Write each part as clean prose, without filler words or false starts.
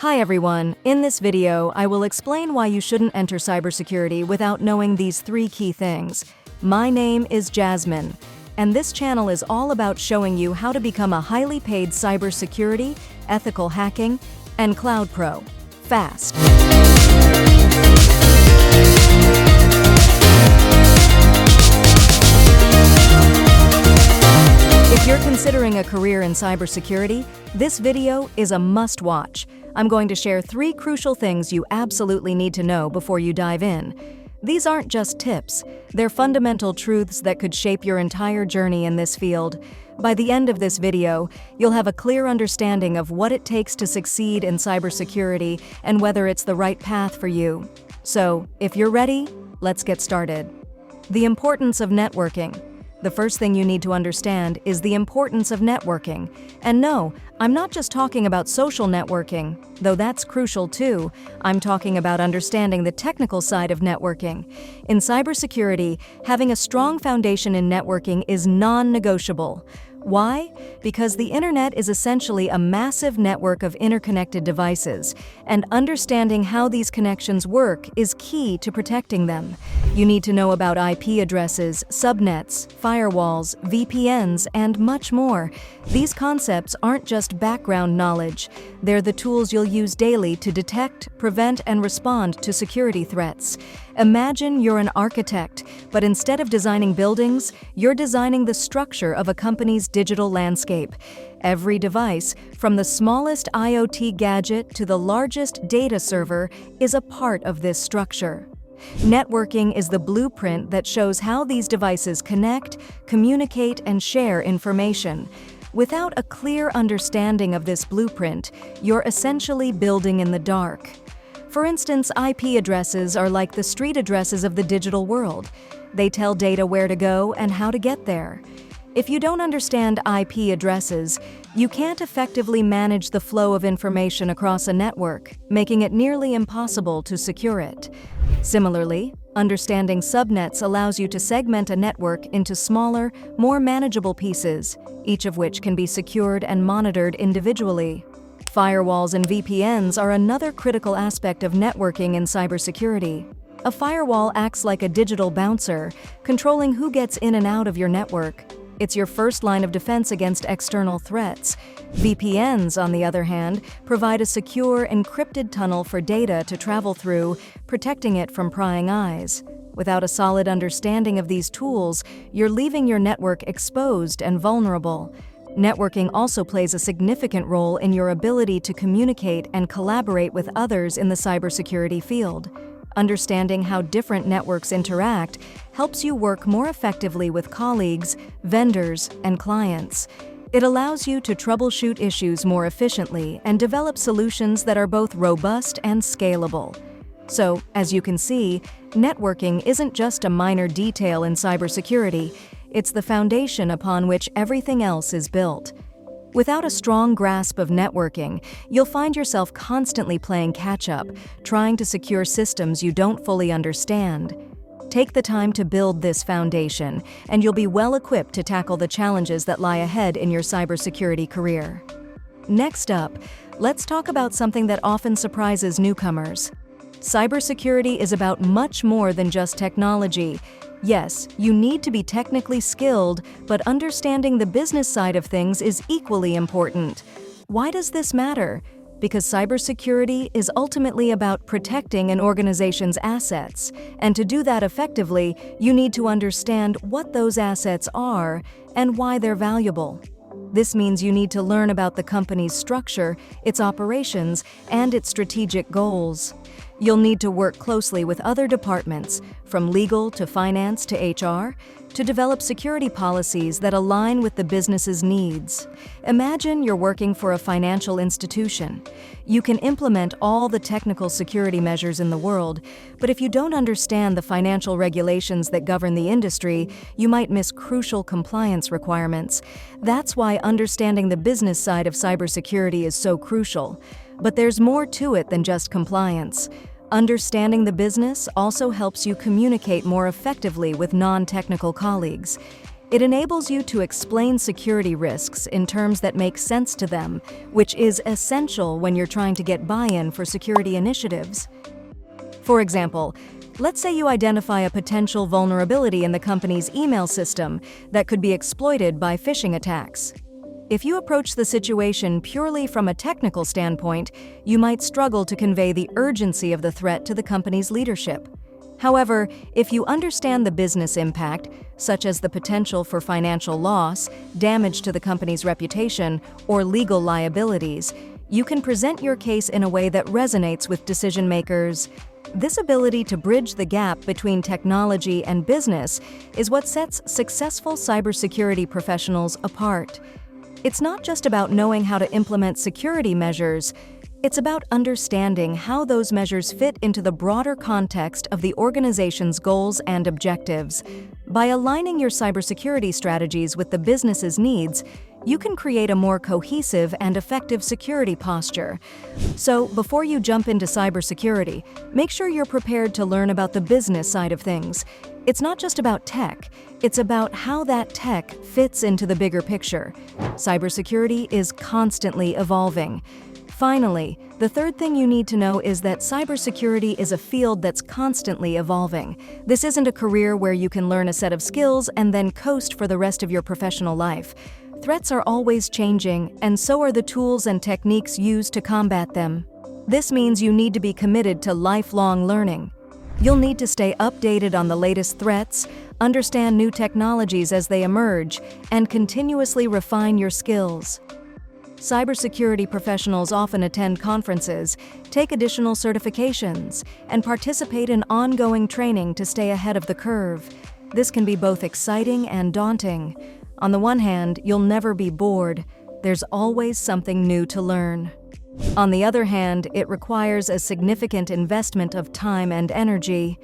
Hi everyone, in this video I will explain why you shouldn't enter cybersecurity without knowing these 3 key things. My name is Jasmine, and this channel is all about showing you how to become a highly paid cybersecurity, ethical hacking, and cloud pro, fast. If you're considering a career in cybersecurity, this video is a must-watch. I'm going to share 3 crucial things you absolutely need to know before you dive in. These aren't just tips, they're fundamental truths that could shape your entire journey in this field. By the end of this video, you'll have a clear understanding of what it takes to succeed in cybersecurity and whether it's the right path for you. So, if you're ready, let's get started. The importance of networking. The first thing you need to understand is the importance of networking. And no, I'm not just talking about social networking, though that's crucial too. I'm talking about understanding the technical side of networking. In cybersecurity, having a strong foundation in networking is non-negotiable. Why? Because the internet is essentially a massive network of interconnected devices, and understanding how these connections work is key to protecting them. You need to know about IP addresses, subnets, firewalls, VPNs, and much more. These concepts aren't just background knowledge. They're the tools you'll use daily to detect, prevent, and respond to security threats. Imagine you're an architect, but instead of designing buildings, you're designing the structure of a company's digital landscape. Every device, from the smallest IoT gadget to the largest data server, is a part of this structure. Networking is the blueprint that shows how these devices connect, communicate, and share information. Without a clear understanding of this blueprint, you're essentially building in the dark. For instance, IP addresses are like the street addresses of the digital world. They tell data where to go and how to get there. If you don't understand IP addresses, you can't effectively manage the flow of information across a network, making it nearly impossible to secure it. Similarly, understanding subnets allows you to segment a network into smaller, more manageable pieces, each of which can be secured and monitored individually. Firewalls and VPNs are another critical aspect of networking in cybersecurity. A firewall acts like a digital bouncer, controlling who gets in and out of your network. It's your first line of defense against external threats. VPNs, on the other hand, provide a secure, encrypted tunnel for data to travel through, protecting it from prying eyes. Without a solid understanding of these tools, you're leaving your network exposed and vulnerable. Networking also plays a significant role in your ability to communicate and collaborate with others in the cybersecurity field. Understanding how different networks interact helps you work more effectively with colleagues, vendors, and clients. It allows you to troubleshoot issues more efficiently and develop solutions that are both robust and scalable. So, as you can see, networking isn't just a minor detail in cybersecurity. It's the foundation upon which everything else is built. Without a strong grasp of networking, you'll find yourself constantly playing catch-up, trying to secure systems you don't fully understand. Take the time to build this foundation, and you'll be well equipped to tackle the challenges that lie ahead in your cybersecurity career. Next up, let's talk about something that often surprises newcomers. Cybersecurity is about much more than just technology. Yes, you need to be technically skilled, but understanding the business side of things is equally important. Why does this matter? Because cybersecurity is ultimately about protecting an organization's assets, and to do that effectively, you need to understand what those assets are and why they're valuable. This means you need to learn about the company's structure, its operations, and its strategic goals. You'll need to work closely with other departments, from legal to finance to HR, to develop security policies that align with the business's needs. Imagine you're working for a financial institution. You can implement all the technical security measures in the world, but if you don't understand the financial regulations that govern the industry, you might miss crucial compliance requirements. That's why understanding the business side of cybersecurity is so crucial. But there's more to it than just compliance. Understanding the business also helps you communicate more effectively with non-technical colleagues. It enables you to explain security risks in terms that make sense to them, which is essential when you're trying to get buy-in for security initiatives. For example, let's say you identify a potential vulnerability in the company's email system that could be exploited by phishing attacks. If you approach the situation purely from a technical standpoint, you might struggle to convey the urgency of the threat to the company's leadership. However, if you understand the business impact, such as the potential for financial loss, damage to the company's reputation, or legal liabilities, you can present your case in a way that resonates with decision makers. This ability to bridge the gap between technology and business is what sets successful cybersecurity professionals apart. It's not just about knowing how to implement security measures. It's about understanding how those measures fit into the broader context of the organization's goals and objectives. By aligning your cybersecurity strategies with the business's needs, you can create a more cohesive and effective security posture. So, before you jump into cybersecurity, make sure you're prepared to learn about the business side of things. It's not just about tech, it's about how that tech fits into the bigger picture. Cybersecurity is constantly evolving. Finally, the third thing you need to know is that cybersecurity is a field that's constantly evolving. This isn't a career where you can learn a set of skills and then coast for the rest of your professional life. Threats are always changing, and so are the tools and techniques used to combat them. This means you need to be committed to lifelong learning. You'll need to stay updated on the latest threats, understand new technologies as they emerge, and continuously refine your skills. Cybersecurity professionals often attend conferences, take additional certifications, and participate in ongoing training to stay ahead of the curve. This can be both exciting and daunting. On the one hand, you'll never be bored. There's always something new to learn. On the other hand, it requires a significant investment of time and energy.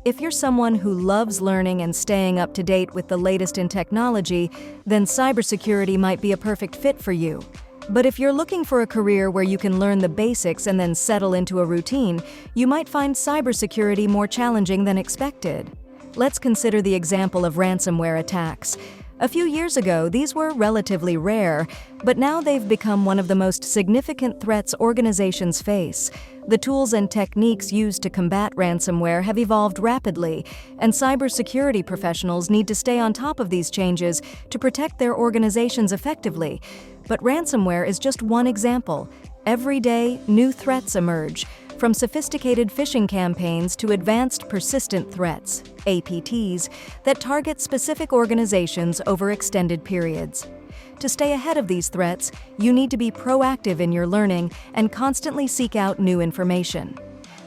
If you're someone who loves learning and staying up to date with the latest in technology, then cybersecurity might be a perfect fit for you. But if you're looking for a career where you can learn the basics and then settle into a routine, you might find cybersecurity more challenging than expected. Let's consider the example of ransomware attacks. A few years ago, these were relatively rare, but now they've become one of the most significant threats organizations face. The tools and techniques used to combat ransomware have evolved rapidly, and cybersecurity professionals need to stay on top of these changes to protect their organizations effectively. But ransomware is just one example. Every day, new threats emerge, from sophisticated phishing campaigns to advanced persistent threats, APTs, that target specific organizations over extended periods. To stay ahead of these threats, you need to be proactive in your learning and constantly seek out new information.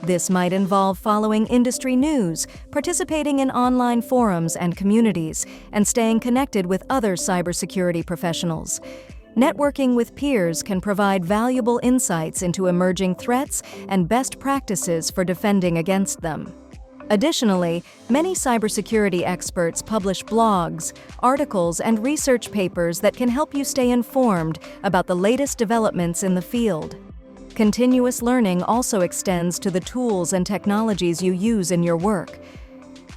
This might involve following industry news, participating in online forums and communities, and staying connected with other cybersecurity professionals. Networking with peers can provide valuable insights into emerging threats and best practices for defending against them. Additionally, many cybersecurity experts publish blogs, articles, and research papers that can help you stay informed about the latest developments in the field. Continuous learning also extends to the tools and technologies you use in your work.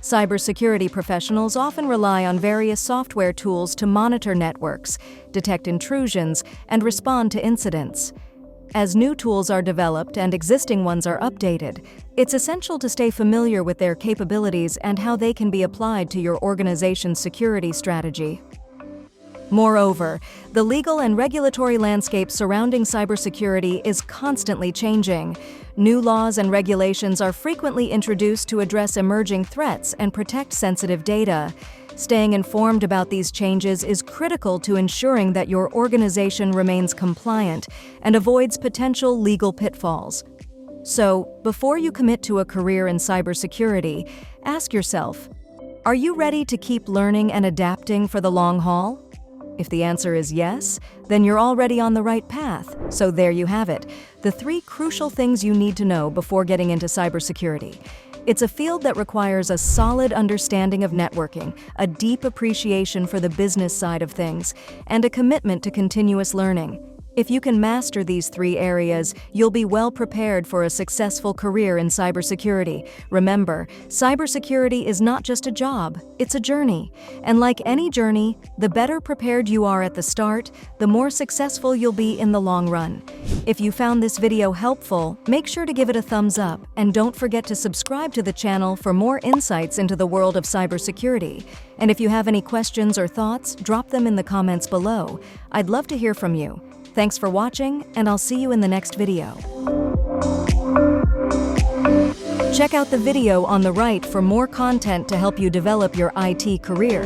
Cybersecurity professionals often rely on various software tools to monitor networks, detect intrusions, and respond to incidents. As new tools are developed and existing ones are updated, it's essential to stay familiar with their capabilities and how they can be applied to your organization's security strategy. Moreover, the legal and regulatory landscape surrounding cybersecurity is constantly changing. New laws and regulations are frequently introduced to address emerging threats and protect sensitive data. Staying informed about these changes is critical to ensuring that your organization remains compliant and avoids potential legal pitfalls. So, before you commit to a career in cybersecurity, ask yourself, are you ready to keep learning and adapting for the long haul? If the answer is yes, then you're already on the right path. So there you have it, the 3 crucial things you need to know before getting into cybersecurity. It's a field that requires a solid understanding of networking, a deep appreciation for the business side of things, and a commitment to continuous learning. If you can master these 3 areas, you'll be well prepared for a successful career in cybersecurity. Remember, cybersecurity is not just a job, it's a journey. And like any journey, the better prepared you are at the start, the more successful you'll be in the long run. If you found this video helpful, make sure to give it a thumbs up and don't forget to subscribe to the channel for more insights into the world of cybersecurity. And if you have any questions or thoughts, drop them in the comments below. I'd love to hear from you. Thanks for watching, and I'll see you in the next video. Check out the video on the right for more content to help you develop your IT career.